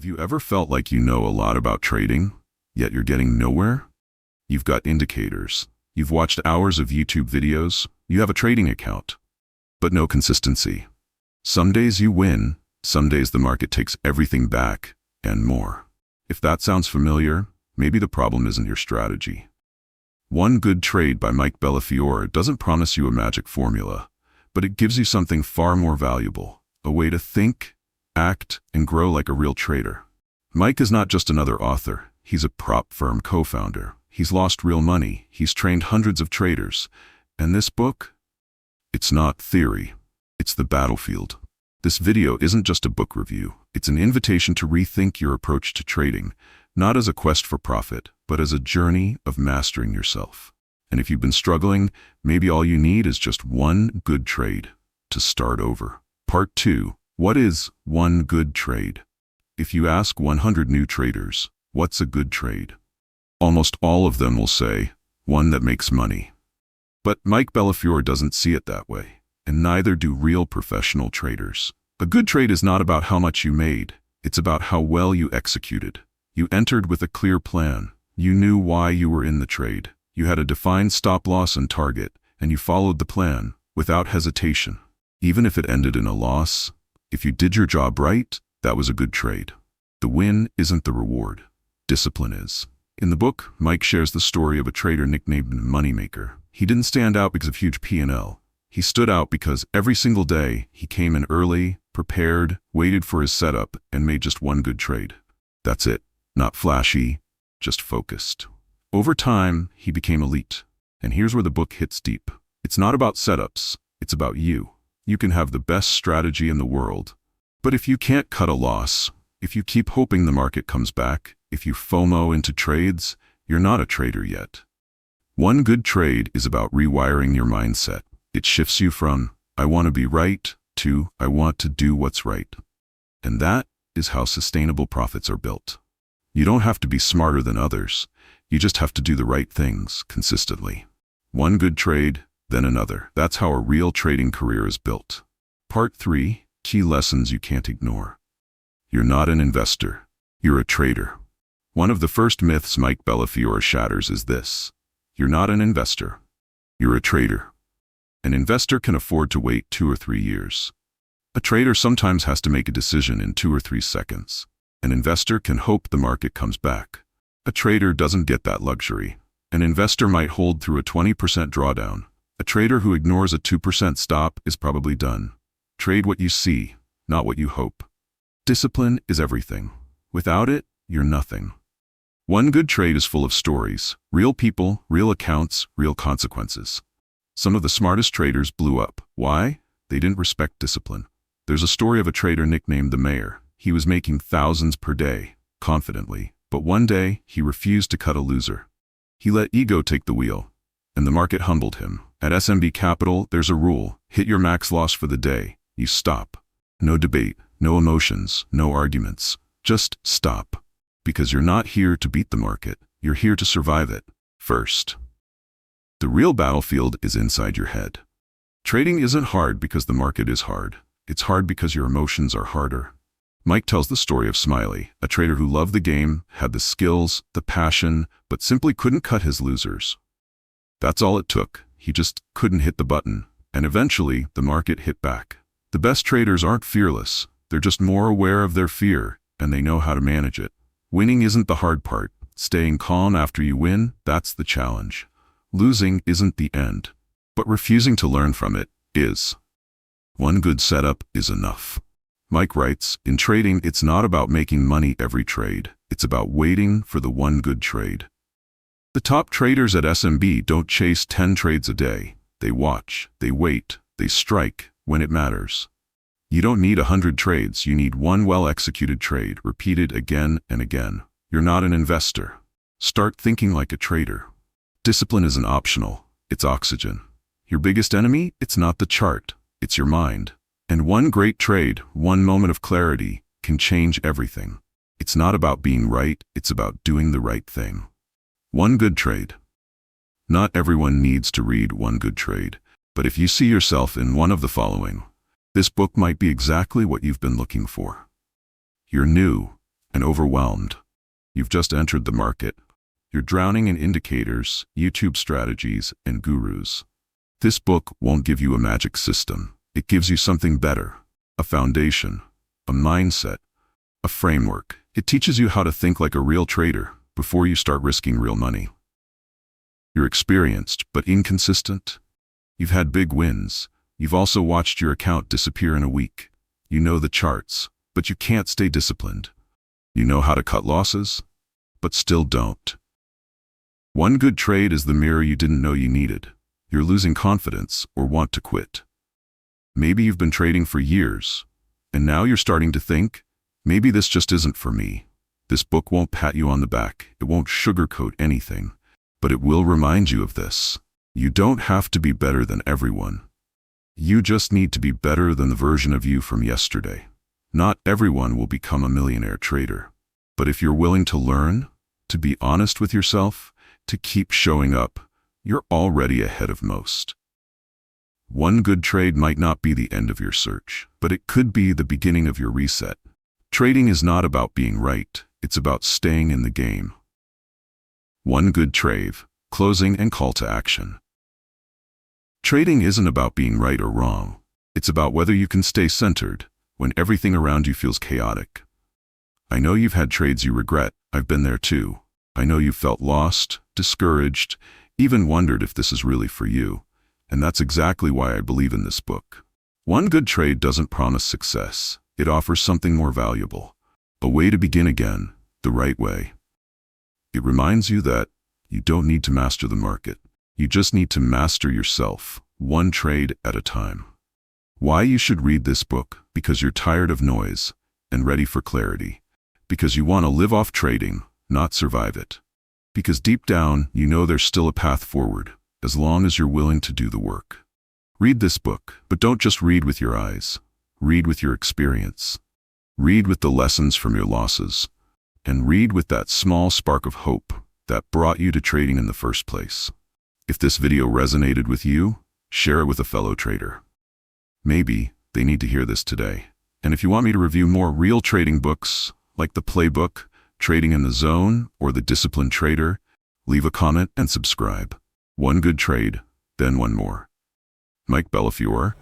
Have you ever felt like you know a lot about trading, yet you're getting nowhere? You've got indicators. You've watched hours of YouTube videos. You have a trading account, but no consistency. Some days you win, some days the market takes everything back and more. If that sounds familiar, maybe the problem isn't your strategy. One Good Trade by Mike Bellafiore doesn't promise you a magic formula, but it gives you something far more valuable, a way to think, act, and grow like a real trader. Mike is not just another author. He's a prop firm co-founder. He's lost real money. He's trained hundreds of traders. And this book? It's not theory. It's the battlefield. This video isn't just a book review. It's an invitation to rethink your approach to trading, not as a quest for profit, but as a journey of mastering yourself. And if you've been struggling, maybe all you need is just one good trade to start over. Part 2. What is one good trade? If you ask 100 new traders, what's a good trade? Almost all of them will say, one that makes money. But Mike Bellafiore doesn't see it that way, and neither do real professional traders. A good trade is not about how much you made. It's about how well you executed. You entered with a clear plan. You knew why you were in the trade. You had a defined stop loss and target, and you followed the plan without hesitation. Even if it ended in a loss, if you did your job right, that was a good trade. The win isn't the reward. Discipline is. In the book, Mike shares the story of a trader nicknamed Moneymaker. He didn't stand out because of huge P&L. He stood out because every single day he came in early, prepared, waited for his setup, and made just one good trade. That's it. Not flashy, just focused. Over time, he became elite. And here's where the book hits deep. It's not about setups. It's about you. You can have the best strategy in the world, but if you can't cut a loss, if you keep hoping the market comes back, if you FOMO into trades, you're not a trader yet. One good trade is about rewiring your mindset. It shifts you from, I want to be right, to, I want to do what's right. And that is how sustainable profits are built. You don't have to be smarter than others. You just have to do the right things consistently. One good trade, then another. That's how a real trading career is built. Part 3. Key lessons you can't ignore. You're not an investor. You're a trader. One of the first myths Mike Bellafiore shatters is this. You're not an investor. You're a trader. An investor can afford to wait 2 or 3 years. A trader sometimes has to make a decision in 2 or 3 seconds. An investor can hope the market comes back. A trader doesn't get that luxury. An investor might hold through a 20% drawdown. A trader who ignores a 2% stop is probably done. Trade what you see, not what you hope. Discipline is everything. Without it, you're nothing. One good trade is full of stories, real people, real accounts, real consequences. Some of the smartest traders blew up. Why? They didn't respect discipline. There's a story of a trader nicknamed the Mayor. He was making thousands per day, confidently, but one day he refused to cut a loser. He let ego take the wheel, and the market humbled him. At SMB Capital, there's a rule. Hit your max loss for the day. You stop. No debate, no emotions, no arguments. Just stop. Because you're not here to beat the market. You're here to survive it first. The real battlefield is inside your head. Trading isn't hard because the market is hard. It's hard because your emotions are harder. Mike tells the story of Smiley, a trader who loved the game, had the skills, the passion, but simply couldn't cut his losers. That's all it took. He just couldn't hit the button, and eventually the market hit back. The best traders aren't fearless. They're just more aware of their fear, and they know how to manage it. Winning isn't the hard part. Staying calm after you win, that's the challenge. Losing isn't the end, but refusing to learn from it is. One good setup is enough. Mike writes, in trading, it's not about making money every trade. It's about waiting for the one good trade. The top traders at SMB don't chase 10 trades a day. They watch, they wait, they strike when it matters. You don't need 100 trades. You need one well-executed trade, repeated again and again. You're not an investor. Start thinking like a trader. Discipline isn't optional. It's oxygen. Your biggest enemy? It's not the chart. It's your mind. And one great trade, one moment of clarity, can change everything. It's not about being right. It's about doing the right thing. One good trade. Not everyone needs to read One Good Trade, but if you see yourself in one of the following, this book might be exactly what you've been looking for. You're new, and overwhelmed. You've just entered the market. You're drowning in indicators, YouTube strategies, and gurus. This book won't give you a magic system. It gives you something better, a foundation, a mindset, a framework. It teaches you how to think like a real trader before you start risking real money. You're experienced, but inconsistent. You've had big wins. You've also watched your account disappear in a week. You know the charts, but you can't stay disciplined. You know how to cut losses, but still don't. One good trade is the mirror you didn't know you needed. You're losing confidence or want to quit. Maybe you've been trading for years, and now you're starting to think, maybe this just isn't for me. This book won't pat you on the back. It won't sugarcoat anything, but it will remind you of this. You don't have to be better than everyone. You just need to be better than the version of you from yesterday. Not everyone will become a millionaire trader. But if you're willing to learn, to be honest with yourself, to keep showing up, you're already ahead of most. One good trade might not be the end of your search, but it could be the beginning of your reset. Trading is not about being right. It's about staying in the game. One good trade, closing and call to action. Trading isn't about being right or wrong. It's about whether you can stay centered when everything around you feels chaotic. I know you've had trades you regret. I've been there too. I know you've felt lost, discouraged, even wondered if this is really for you. And that's exactly why I believe in this book. One good trade doesn't promise success. It offers something more valuable. A way to begin again, the right way. It reminds you that you don't need to master the market. You just need to master yourself, one trade at a time. Why you should read this book? Because you're tired of noise and ready for clarity. Because you want to live off trading, not survive it. Because deep down, you know there's still a path forward, as long as you're willing to do the work. Read this book, but don't just read with your eyes. Read with your experience. Read with the lessons from your losses. And read with that small spark of hope that brought you to trading in the first place. If this video resonated with you, share it with a fellow trader. Maybe they need to hear this today. And if you want me to review more real trading books, like The Playbook, Trading in the Zone, or The Disciplined Trader, leave a comment and subscribe. One good trade, then one more. Mike Bellafiore,